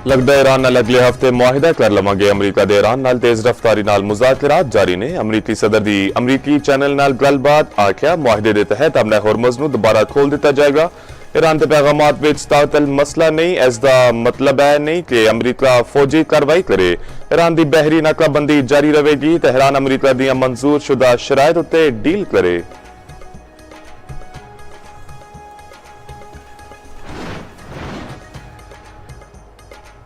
लगदा ईरान नाल अगले हफ्ते मुआहिदा कर लवांगे। अमरीका दे ईरान नाल तेज रफ्तारी नाल मुज़ाकरात जारी ने। अमरीकी सदर दी अमरीकी चैनल नाल गलबात आख्या मुआहिदे दे तहत हमने होर्मुज़ नूं दोबारा खोल दिता जाएगा। ईरान के पैगामात विच तातल मसला नहीं, इसका मतलब है नहीं कि अमरीका फौजी कार्रवाई करे। ईरान की बहरी नाकाबंदी जारी रहेगी। तेहरान अमरीका दी मंजूर शुदा शराइत उत्ते डील करे।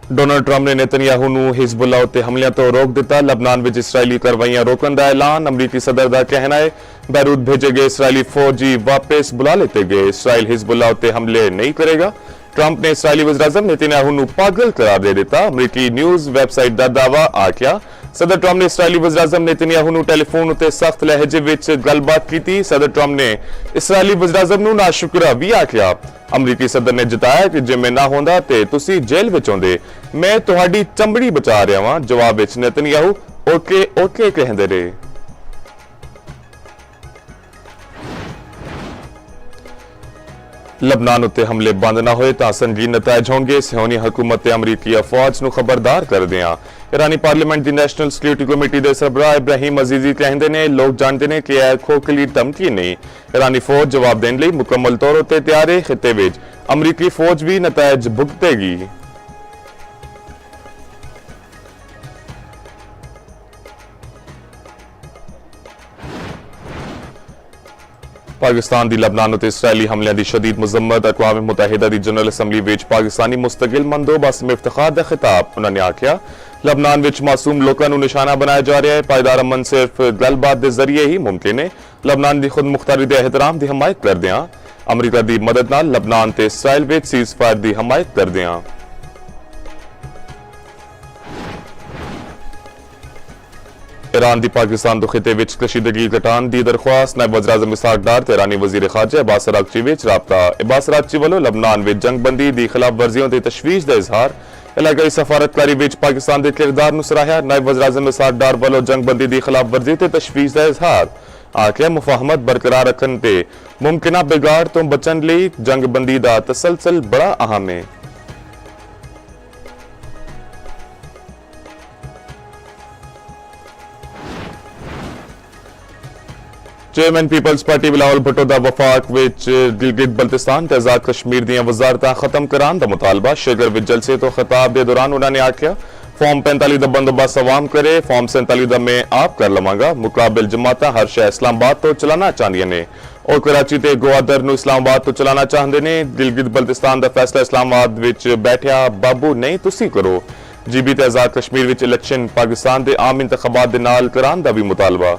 डोनाल्ड ट्रंप ने नेतन्याहू नूं हिजबुल्लाह उत्ते हमलियां तो रोक दिता। लबनान विच इसराइली कार्रवाइयां रोकण दा ऐलान। अमरीकी सदर दा कहना है बैरूत भेजे गए इसराइली फौजी वापस बुला लेते गए। इसराइल हिजबुल्लाह उत्ते हमले नहीं करेगा। ट्रंप ने इसराइली वज़ीर-ए-आज़म नेतन्याहू नूं पागल करार दे दिता। अमरीकी न्यूज़ वेबसाइट दा दावा आख्या सदर ट्रंप ने इसराइली वज़ीर-ए-आज़म नेतन्याहू नूं टेलीफोन उत्ते सख्त लहजे विच गलबात की। सदर ट्रंप ने इसराइली वज़ीर-ए-आज़म नूं नाशुक्रा भी आख्या। अमरीकी सदर ने जताया कि जे मैं ना होंदा ते तुसी जेल विच होंदे, मैं तुहाडी चमड़ी बचा रहा वां। जवाब विच नेतन्याहू ओके ओके कहंदे रहे। लबनान उत्ते हमले बंद ना होए तां संगीन नतायज होंगे। सियोनी हुकूमत ते अमरीकी अफवाज नूं खबरदार कर दियां। ईरानी पार्लियामेंट दी नेशनल सिक्योरिटी कमेटी दे सरबराह इब्राहिम अजीजी कहंदे ने लोग जानते ने कि यह खोखली धमकी नहीं। ईरानी फौज जवाब देने लई मुकम्मल तौर उत्ते तैयार है। खिते विच अमरीकी फौज भी नतायज भुगतेगी। पाकिस्तान दी लबनान उत्ते इसराइली हमलियां दी शदीद मजम्मत। अक़वाम मुत्तहिदा दी जनरल असैम्बली विच पाकिस्तानी मुस्तकिल मंदोबस्त में इफ्तिखार दा खिताब। उन्होंने आख्या लबनान विच मासूम लोकां नूं निशाना बनाया जा रहा है। पायदार अमन सिर्फ गलबात के जरिए ही मुमकिन है। लबनान की खुद मुख्तारी दे एहतराम की हमायत कर दियां। अमरीका की मदद नाल लबनान ते इसराइल विच सीज़ फायर की हमायत कर दियां। ईरान की पाकिस्तान तो खिते विच कशीदगी घटान की दरख्वास्त। नायब वज़ीर-ए-आज़म इसहाक डार ते ईरानी वज़ीर खारजा अब्बास अराग़ची विच राबता। अब्बास अराग़ची वालों लबनान विच जंगबंदी की खिलाफ वर्जियों की तशवीश का इजहार। इलाकाई सफारतकारी विच पाकिस्तान के किरदार नूं सराहया। नायब वज़ीर-ए-आज़म इसहाक डार वालों जंगबंदी की खिलाफ वर्जी ते तशवीश का इजहार। आख्या मुफाहमत बरकरार रखने ते मुमकिन बिगाड़ तो बचन लई जंगबंदी का तसलसल बड़ा अहम है। Chairman Peoples Party Bilawal Bhutto दा वफाक विच गिलगित बल्तिस्तान ते आजाद कश्मीर दियां वजारतां खत्म करान दा मुतालबा। शेगर विच जलसे तो खिताब दे दौरान उन्होंने आख्या फॉर्म 45 दा बंदोबस्त अवाम करे, फॉर्म 47 दा मैं आप कर लवांगा। मुकाबिल जमाता हर शह इस्लामाबाद तो चलाना चाहदियां ने और कराची ते गवादर नूं इस्लामाबाद तो चलाना चाहते ने। गिलगित बल्तिस्तान दा फैसला इस्लामाबाद विच बैठिया बाबू नहीं तुसी करो। जीबी ते आजाद कश्मीर विच इलेक्शन पाकिस्तान दे आम इंतखाबात दे नाल करान दा भी मुतालबा।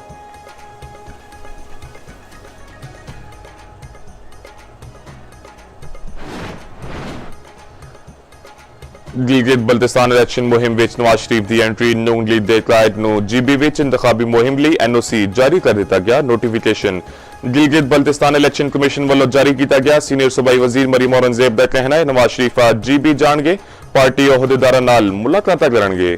गिलगित बल्तिस्तान इलेक्शन मुहिम विच नवाज शरीफ की एंट्री। नून लीग दे क्लाइंट नूं जीबी विच इंतखाबी मुहिम लई एनओसी जारी कर दिता गया। Notification Gilgit Baltistan election commission वालों जारी किया गया। सीनियर सूबाई वजीर मरीम औरंगजेब का कहना है नवाज शरीफ आज जीबी जाणगे, पार्टी अहुदेदारां नाल मुलाकातां करनगे।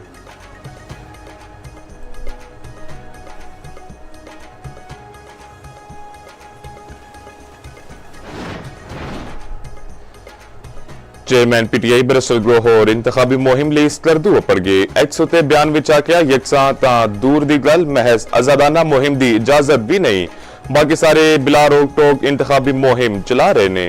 चेयरमैन पीटीआई बरसल ग्रोह और इंतखाबी मुहिम ਲਈ ਸਕਰਦੂ ਉੱਪਰ ਗਏ। ਐਕਸ ਉਤੇ ਬਿਆਨ ਵਿੱਚ ਆਖਿਆ ਯਕਸਾਂ ਤਾਂ ਦੂਰ ਦੀ ਗੱਲ ਮਹਿਜ਼ ਆਜ਼ਾਦਾਨਾ ਮੁਹਿਮ ਦੀ ਇਜਾਜ਼ਤ ਵੀ ਨਹੀਂ, ਬਾਕੀ ਸਾਰੇ ਬਿਲਾ ਰੋਕ ਟੋਕ ਇੰਤਖਾਬੀ ਮੁਹਿਮ ਚਲਾ ਰਹੇ ਨੇ।